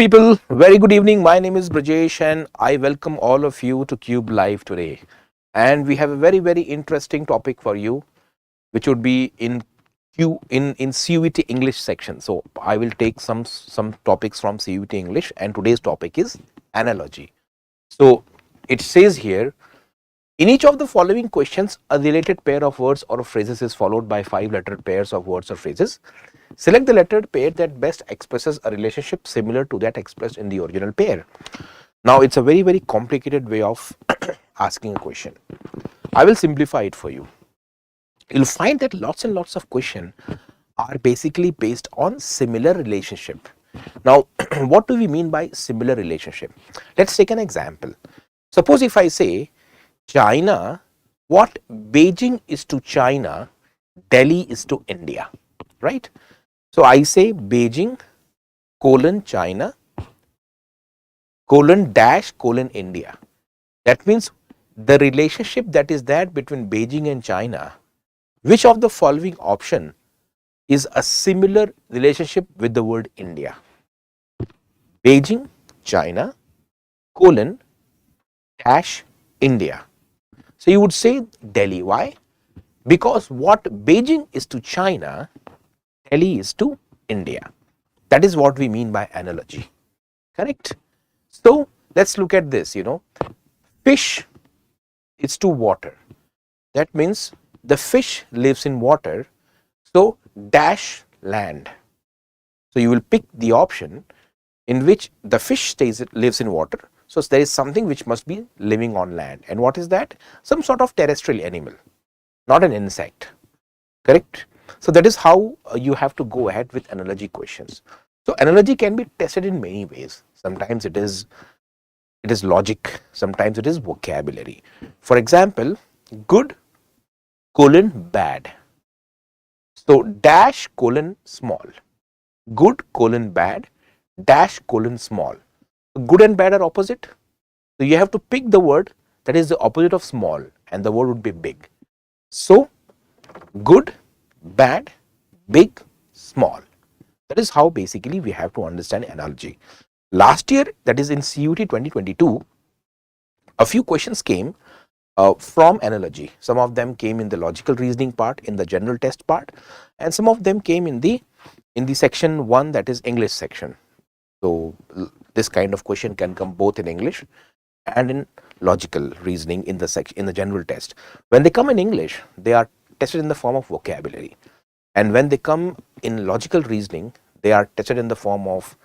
People, very good evening. My name is Brijesh and I welcome all of you to cubeLIVE today. And we have a very interesting topic for you, which would be in CUET English section. So I will take some topics from CUET English, and today's topic is analogy. So it says here, in each of the following questions, a related pair of words or phrases is followed by 5 lettered pairs of words or phrases. Select the lettered pair that best expresses a relationship similar to that expressed in the original pair. Now, it's a very complicated way of asking a question. I will simplify it for you. You'll find that lots and lots of questions are basically based on similar relationship. Now, what do we mean by similar relationship? Let's take an example. Suppose if I say China, what Beijing is to China, Delhi is to India, right? So I say Beijing colon China colon dash colon India. That means the relationship that is there between Beijing and China, which of the following option is a similar relationship with the word India? Beijing, China, colon dash India. So you would say Delhi. Why? Because what Beijing is to China, Delhi is to India. That is what we mean by analogy. Correct? So let's look at this. Fish is to water. That means the fish lives in water. So dash land. So you will pick the option in which the fish lives in water. So there is something which must be living on land. And what is that? Some sort of terrestrial animal, not an insect. Correct? So that is how you have to go ahead with analogy questions. So analogy can be tested in many ways. Sometimes it is logic, sometimes it is vocabulary. For example, good colon bad. So dash colon small. Good colon bad dash colon small. Good and bad are opposite. So you have to pick the word that is the opposite of small, and the word would be big. So good, bad, big, small. That is how basically we have to understand analogy. Last year, that is in CUET 2022, a few questions came from analogy. Some of them came in the logical reasoning part, in the general test part, and some of them came in the section 1, that is English section. So this kind of question can come both in English and in logical reasoning in the general test. When they come in English, they are tested in the form of vocabulary, and when they come in logical reasoning, they are tested in the form of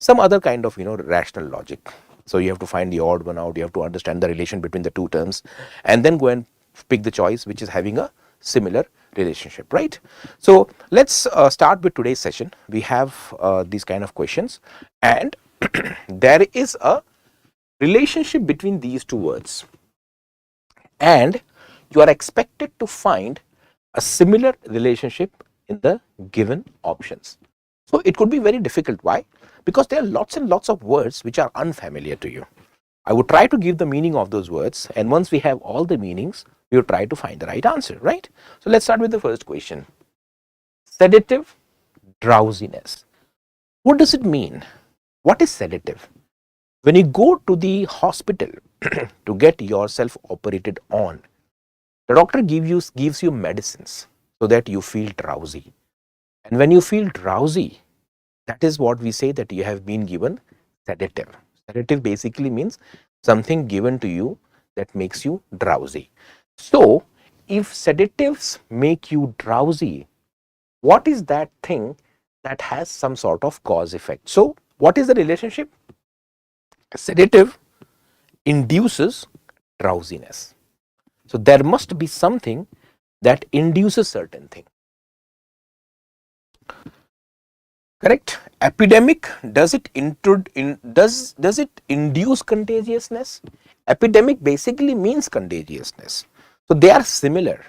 some other kind of rational logic. So you have to find the odd one out, you have to understand the relation between the two terms, and then go and pick the choice which is having a similar relationship, right? So let's start with today's session. We have these kind of questions, and there is a relationship between these two words, and you are expected to find a similar relationship in the given options. So it could be very difficult. Why? Because there are lots and lots of words which are unfamiliar to you. I would try to give the meaning of those words, and once we have all the meanings, we will try to find the right answer, right? So let's start with the first question. Sedative, drowsiness. What does it mean? What is sedative? When you go to the hospital to get yourself operated on, the doctor gives you medicines so that you feel drowsy. And when you feel drowsy, that is what we say that you have been given sedative. Sedative basically means something given to you that makes you drowsy. So if sedatives make you drowsy, what is that thing that has some sort of cause effect? So what is the relationship? Sedative induces drowsiness. So there must be something that induces certain thing. Correct? Epidemic, does it induce contagiousness? Epidemic basically means contagiousness. So they are similar.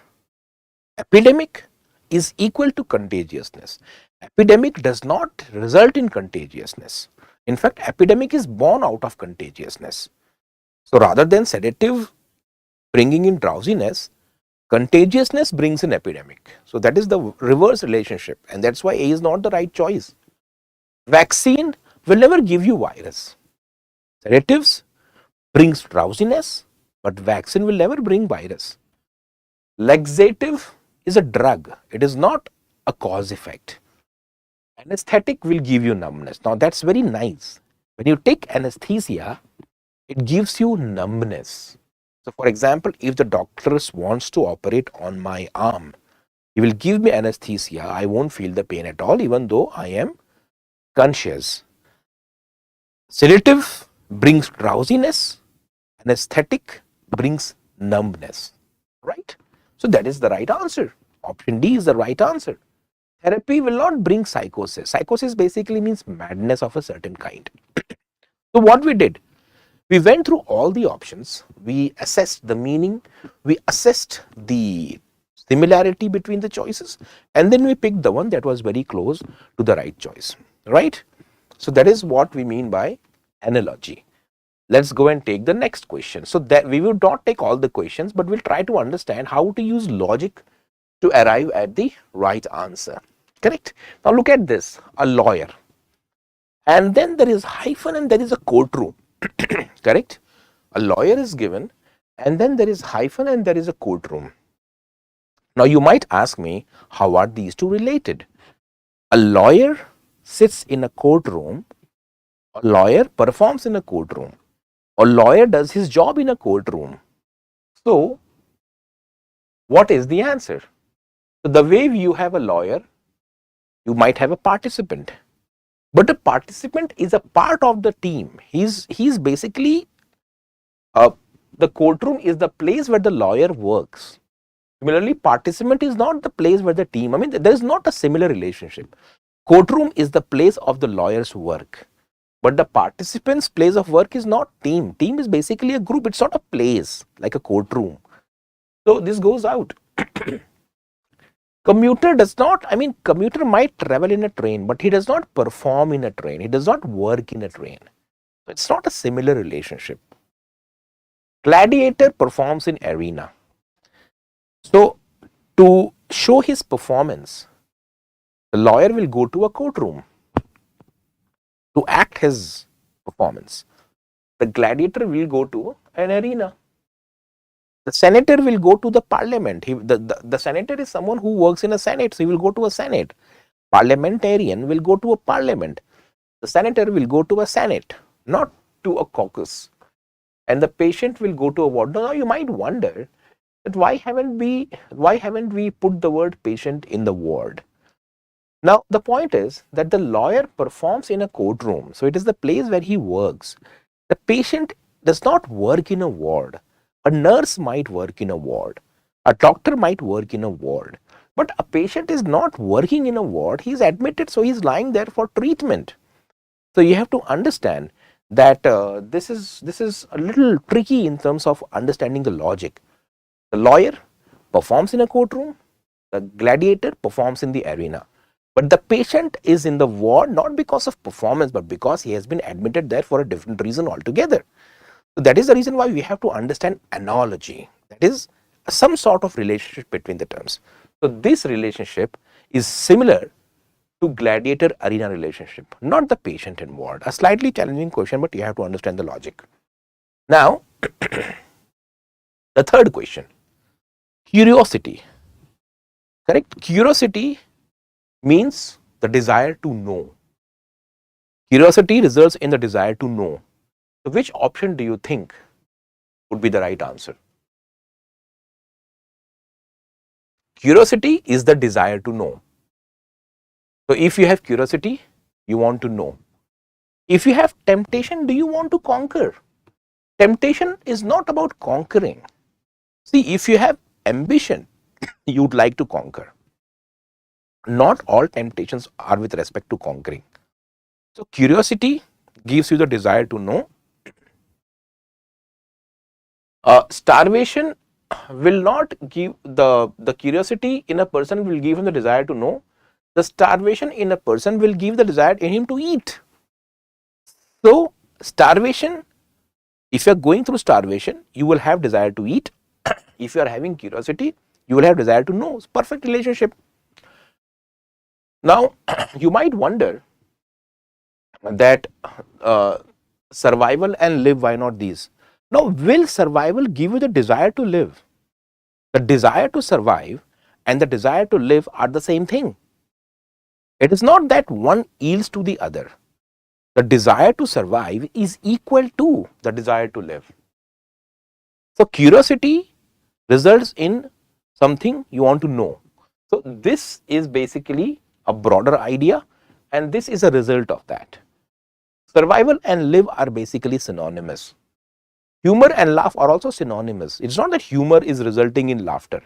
Epidemic is equal to contagiousness. Epidemic does not result in contagiousness. In fact, epidemic is born out of contagiousness. So rather than sedative bringing in drowsiness, contagiousness brings in epidemic. So that is the reverse relationship, and that's why A is not the right choice. Vaccine will never give you virus. Sedatives brings drowsiness, but vaccine will never bring virus. Laxative is a drug. It is not a cause effect. Anesthetic will give you numbness. Now that's very nice. When you take anesthesia, it gives you numbness. So for example, if the doctor wants to operate on my arm, he will give me anesthesia. I won't feel the pain at all, even though I am conscious. Sedative brings drowsiness. Anesthetic brings numbness. Right? So that is the right answer. Option D is the right answer. Therapy will not bring psychosis. Psychosis basically means madness of a certain kind. So what we did, we went through all the options, we assessed the meaning, we assessed the similarity between the choices, and then we picked the one that was very close to the right choice, right? So that is what we mean by analogy. Let's go and take the next question. So that we will not take all the questions, but we'll try to understand how to use logic to arrive at the right answer. Correct? Now look at this, a lawyer. And then there is hyphen and there is a courtroom. Correct? A lawyer is given and then there is hyphen and there is a courtroom. Now you might ask me, how are these two related? A lawyer sits in a courtroom, a lawyer performs in a courtroom, a lawyer does his job in a courtroom. So what is the answer? So the way you have a lawyer, you might have a participant. But a participant is a part of the team. He's basically, the courtroom is the place where the lawyer works. Similarly, participant is not the place where the team, I mean, there is not a similar relationship. Courtroom is the place of the lawyer's work. But the participant's place of work is not team. Team is basically a group. It's not a place like a courtroom. So this goes out. Commuter does not, I mean, commuter might travel in a train, but he does not perform in a train. He does not work in a train. It's not a similar relationship. Gladiator performs in arena. So to show his performance, the lawyer will go to a courtroom to act his performance. The gladiator will go to an arena. The senator will go to the parliament. The senator is someone who works in a senate, so he will go to a senate. Parliamentarian will go to a parliament. The senator will go to a senate, not to a caucus. And the patient will go to a ward. Now you might wonder that why haven't we put the word patient in the ward? Now the point is that the lawyer performs in a courtroom, so it is the place where he works. The patient does not work in a ward. A nurse might work in a ward. A doctor might work in a ward. But a patient is not working in a ward. He is admitted, so he is lying there for treatment. So you have to understand that this is a little tricky in terms of understanding the logic. The lawyer performs in a courtroom. The gladiator performs in the arena. But the patient is in the ward not because of performance, but because he has been admitted there for a different reason altogether. So that is the reason why we have to understand analogy. That is some sort of relationship between the terms. So this relationship is similar to gladiator arena relationship, not the patient and ward. A slightly challenging question, but you have to understand the logic. Now, the third question, curiosity. Correct? Curiosity means the desire to know. Curiosity results in the desire to know. So which option do you think would be the right answer? Curiosity is the desire to know. So if you have curiosity, you want to know. If you have temptation, do you want to conquer? Temptation is not about conquering. See, if you have ambition, you'd like to conquer. Not all temptations are with respect to conquering. So curiosity gives you the desire to know. Starvation will not give the curiosity in a person will give him the desire to know. The starvation in a person will give the desire in him to eat. So starvation, if you are going through starvation, you will have desire to eat. If you are having curiosity, you will have desire to know. It's perfect relationship. Now you might wonder that survival and live, why not these? Now, will survival give you the desire to live? The desire to survive and the desire to live are the same thing. It is not that one yields to the other. The desire to survive is equal to the desire to live. So, curiosity results in something you want to know. So, this is basically a broader idea, and this is a result of that. Survival and live are basically synonymous. Humor and laugh are also synonymous. It's not that humor is resulting in laughter.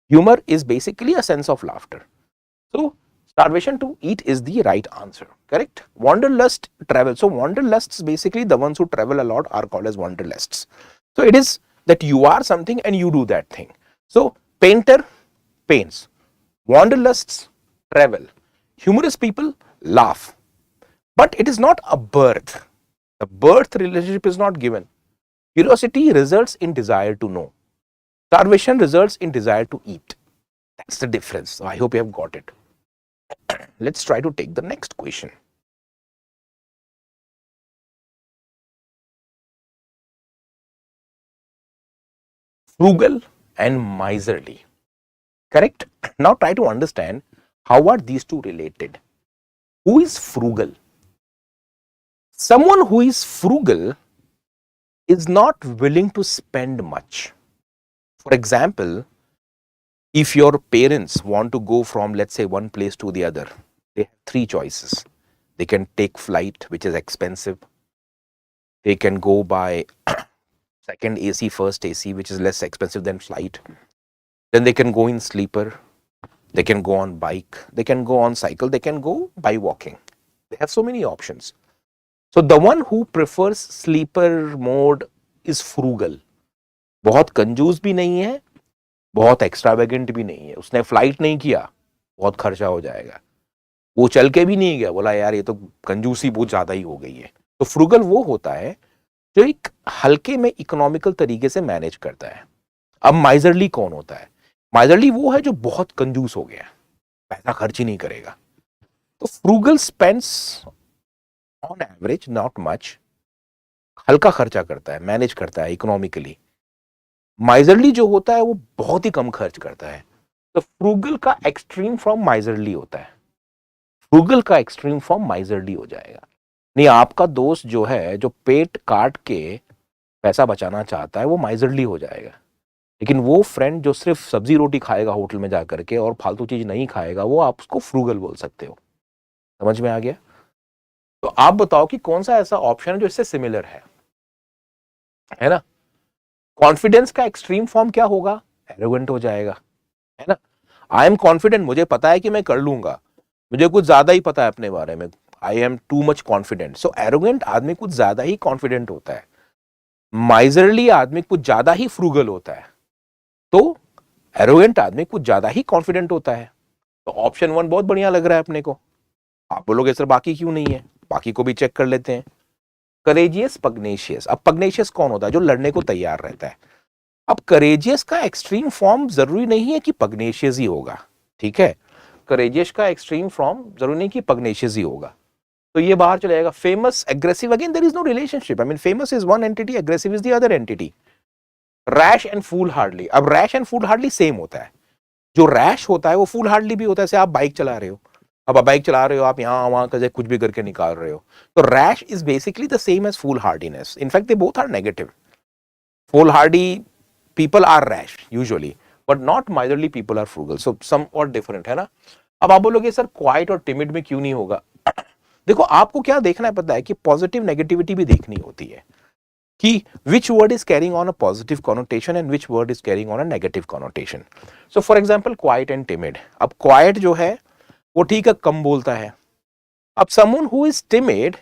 Humor is basically a sense of laughter. So, starvation to eat is the right answer, correct? Wanderlust, travel. So, wanderlusts, basically the ones who travel a lot are called as wanderlusts. So, it is that you are something and you do that thing. So, painter paints, wanderlusts travel, humorous people laugh. But it is not a birth. The birth relationship is not given. Curiosity results in desire to know. Starvation results in desire to eat. That's the difference. So I hope you have got it. Let's try to take the next question. Frugal and miserly. Correct? Now try to understand how are these two related. Who is frugal? Someone who is frugal is not willing to spend much. For example, if your parents want to go from, let's say, one place to the other, they have three choices. They can take flight, which is expensive. They can go by second AC, first AC, which is less expensive than flight. Then they can go in sleeper. They can go on bike. They can go on cycle. They can go by walking. They have so many options. So the one who prefers sleeper mode is frugal. बहुत कंजूस भी नहीं है, बहुत extravagant भी नहीं है. उसने फ्लाइट नहीं किया, बहुत खर्चा हो जाएगा. वो चल के भी नहीं गया, बोला यार ये तो कंजूसी बहुत ज्यादा ही हो गई है. तो फ्रूगल वो होता है जो एक हल्के में इकोनॉमिकल तरीके से मैनेज करता है. अब माइजरली कौन होता है? माइजरली वो है जो बहुत कंजूस हो गया, पैसा खर्च ही नहीं करेगा. तो frugal spends on average not much, हल्का खर्चा करता है, मैनेज करता है इकोनॉमिकली. माइजरली जो होता है वो बहुत ही कम खर्च करता है. तो फ्रूगल का एक्सट्रीम फॉर्म माइजरली होता है. फ्रूगल का एक्सट्रीम फॉर्म माइजरली हो जाएगा. नहीं, आपका दोस्त जो है, जो पेट काट के पैसा बचाना चाहता है, वो माइजरली हो जाएगा. लेकिन वो फ्रेंड जो सिर्फ सब्जी रोटी खाएगा होटल में जाकर के और फालतू चीज नहीं खाएगा, वो आप उसको फ्रूगल बोल सकते हो. समझ में आ गया? तो आप बताओ कि कौन सा ऐसा ऑप्शन है जो इससे सिमिलर है ना? कॉन्फिडेंस का एक्सट्रीम फॉर्म क्या होगा? एरोगेंट हो जाएगा, है ना? आई एम कॉन्फिडेंट, मुझे पता है कि मैं कर लूंगा, मुझे कुछ ज्यादा ही पता है अपने बारे में. I am too much confident. So arrogant आदमी कुछ ज्यादा ही कॉन्फिडेंट होता है. माइजरली आदमी कुछ ज्यादा ही फ्रूगल होता है. तो एरोगेंट आदमी कुछ ज्यादा ही कॉन्फिडेंट होता है. तो ऑप्शन 1 बहुत बढ़िया लग रहा है अपने को. आप बोलोगे सर बाकी क्यों नहीं है? बाकी को भी चेक कर लेते हैं. करेजियस, पग्नेशियस. अब पग्नेशियस कौन होता है? जो लड़ने को तैयार रहता है. अब करेजियस का एक्सट्रीम फॉर्म जरूरी नहीं है कि पग्नेशियस ही होगा. ठीक है, करेजियस का एक्सट्रीम फॉर्म जरूरी नहीं कि पग्नेशियस ही होगा. तो ये बाहर चले जाएगा. Famous, aggressive, again there is no relationship. I mean famous is one entity, aggressive is the other entity. Rash and fool hardly. अब rash and fool hardly same होता है. जो रैश होता है वो फूल हार्डली भी होता है. जैसे आप बाइक चला रहे हो, अब आप बाइक चला रहे हो, आप यहाँ वहां कर कुछ भी करके निकाल रहे हो. तो rash is basically the same as foolhardiness. In fact they both are negative. Foolhardy people are rash usually, but not miserly people are frugal. So somewhat different है ना. अब आप बोलोगे सर क्वाइट और टिमिड में क्यों नहीं होगा? देखो, आपको क्या देखना है पता है कि पॉजिटिव नेगेटिविटी भी देखनी होती है कि which word is carrying on a positive connotation and which word is carrying on a negative connotation. So for example quiet and timid. अब quiet जो है वो ठीक है, कम बोलता है. अब someone who is timid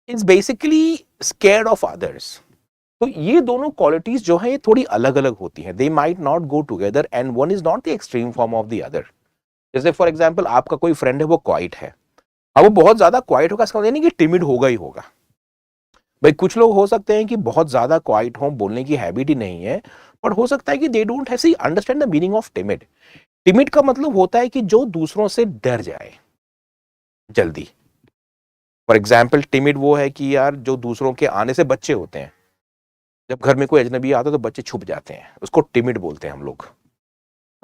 is basically scared of others. तो ये दोनों क्वालिटीज जो है ये थोड़ी अलग अलग होती हैं. They might not go together and one is not the extreme form of the other. जैसे फॉर एग्जांपल आपका कोई फ्रेंड है, वो क्वाइट है. अब वो बहुत ज्यादा क्वाइट होगा, इसका मतलब नहीं कि टिमिड होगा ही होगा. भाई कुछ लोग हो सकते हैं कि बहुत ज्यादा क्वाइट हो, बोलने की हैबिट ही नहीं है, बट हो सकता है कि दे डोंट ऐसे understand the meaning of timid. Timid का मतलब होता है कि जो दूसरों से डर जाए जल्दी. फॉर एग्जाम्पल टिमिड वो है कि यार जो दूसरों के आने से बच्चे होते हैं, जब घर में कोई अजनबी आता है तो बच्चे छुप जाते हैं, उसको टिमिड बोलते हैं हम लोग।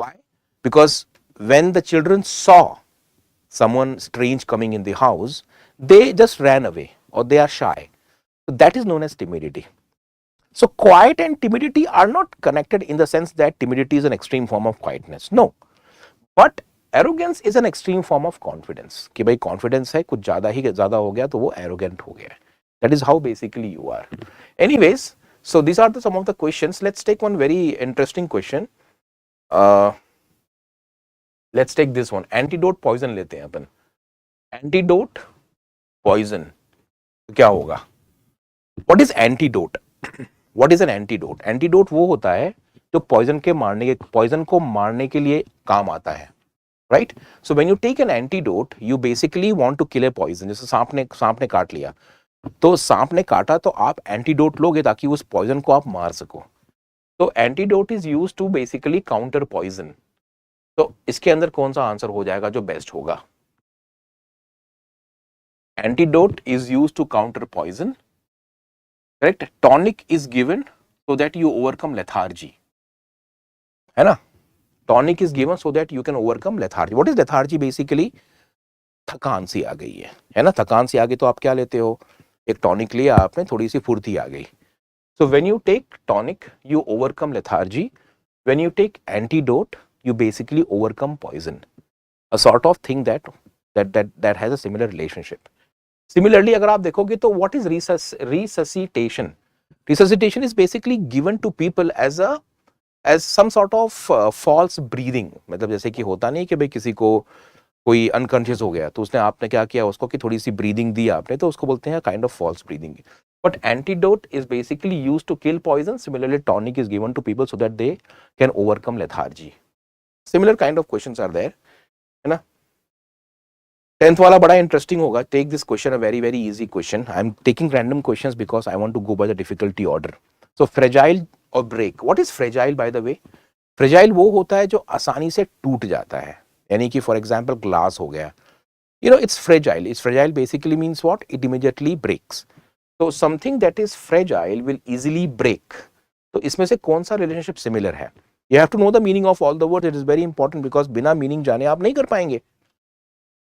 Why? Because when the children saw someone strange coming in the house, they just ran away or they are shy. So that is known as timidity. So quiet and timidity are not connected in the sense that timidity is an extreme form of quietness. No. But arrogance is an extreme form of confidence. कि भाई confidence है, कुछ ज़्यादा ही ज़्यादा हो गया तो वो arrogant हो गया. That is how basically you are. Anyways, so these are some of the questions. Let's take one very interesting question. Let's take this one. Antidote poison लेते हैं अपन. Antidote poison तो क्या होगा? What is antidote? What is an antidote? Antidote वो होता है जो poison को मारने के लिए काम आता है, right? So when you take an antidote, you basically want to kill a poison. जैसे सांप ने काट लिया, तो सांप ने काटा तो आप एंटीडोट लोगे ताकि उस पॉइजन को आप मार सको. तो antidote is use to basically counter poison. तो इसके अंदर कौन सा आंसर हो जाएगा जो बेस्ट होगा? Antidote is use to counter poison, correct. Tonic is given so that you overcome lethargy, है ना. Tonic is given so that you can overcome lethargy. What is lethargy? Basically थकान सी आ गई है ना. थकान सी आ गई तो आप क्या लेते हो? एक टॉनिक लिया आपने, थोड़ी सी फुर्ती आ गई. So when you take tonic you overcome lethargy. When you take antidote you basically overcome poison, a sort of thing that has a similar relationship. Similarly, अगर आप देखोगे तो what is resuscitation? Resuscitation is basically given to people as some sort of false breathing. मतलब जैसे कि होता नहीं कि भाई किसी को कोई अनकॉन्शियस हो गया तो उसने आपने क्या किया उसको कि थोड़ी सी ब्रीदिंग दी आपने, तो उसको बोलते हैं kind of false breathing. But antidote is basically used to kill poison. Similarly, tonic is given to people so that they can overcome lethargy. Similar kind of questions are there, है ना. 10th वाला बड़ा interesting होगा. Take this question, a very very easy question. I am taking random questions because I want to go by the difficulty order. So fragile or break. What is fragile by the way? Fragile वो होता है जो आसानी से टूट जाता है, यानी कि for example glass हो गया. You know it's fragile. It's fragile basically means what? It immediately breaks. So something that is fragile will easily break. तो इसमें से कौन सा relationship similar है? You have to know the meaning of all the words. It is very important because बिना meaning जाने आप नहीं कर पाएंगे.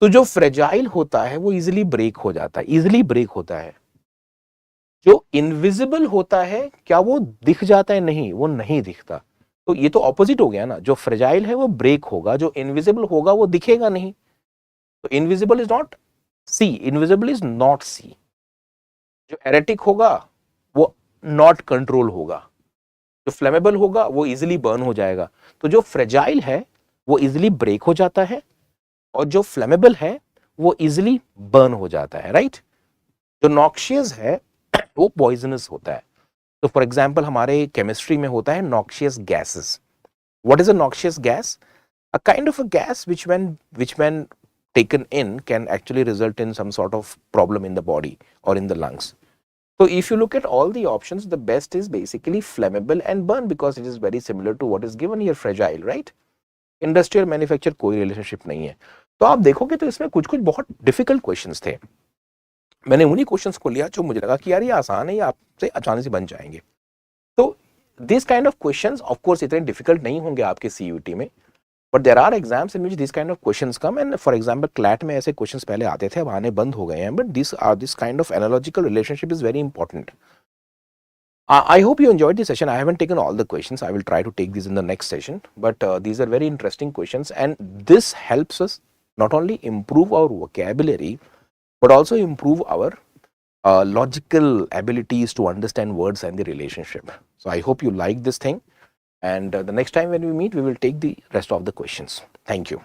तो जो फ्रेजाइल होता है वो इजिली ब्रेक हो जाता है, इजिली ब्रेक होता है. जो इनविजिबल होता है क्या वो दिख जाता है? नहीं, वो नहीं दिखता. तो ये तो ऑपोजिट हो गया ना. जो फ्रेजाइल है वो ब्रेक होगा, जो इनविजिबल होगा वो दिखेगा नहीं. तो invisible is not see, invisible is not see. जो एरेटिक होगा वो नॉट कंट्रोल होगा. जो फ्लेमेबल होगा वो इजिली बर्न हो जाएगा. तो जो फ्रेजाइल है वो इजिली ब्रेक हो जाता है और जो फ्लेमेबल है वो इजिली बर्न हो जाता है, राइट. जो नॉक्शियस है वो पॉइजनस होता है. तो फॉर एग्जांपल हमारे केमिस्ट्री में होता है noxious gases. What is a noxious gas? A kind of a gas which when taken in can actually result in some sort of problem in the body or in the lungs. So if you look at all the options, the best is basically flammable and burn because it is very similar to what is given here, fragile, right? Industrial manufacture कोई relationship नहीं है. तो आप देखोगे तो इसमें कुछ बहुत difficult questions थे. मैंने उन्हीं questions को लिया जो मुझे लगा कि यार ये आसान है, ये आपसे अचानक से बन जाएंगे. तो this kind of questions, of course, इतने difficult नहीं होंगे आपके CUET में. But there are exams in which these kind of questions come, and for example CLAT में ऐसे questions पहले आते थे, अब आने बंद हो गए हैं. But this kind of analogical relationship is very important. I hope you enjoyed this session. I haven't taken all the questions. I will try to take these in the next session. But these are very interesting questions, and this helps us not only improve our vocabulary, but also improve our logical abilities to understand words and the relationship. So I hope you like this thing. And the next time when we meet, we will take the rest of the questions. Thank you.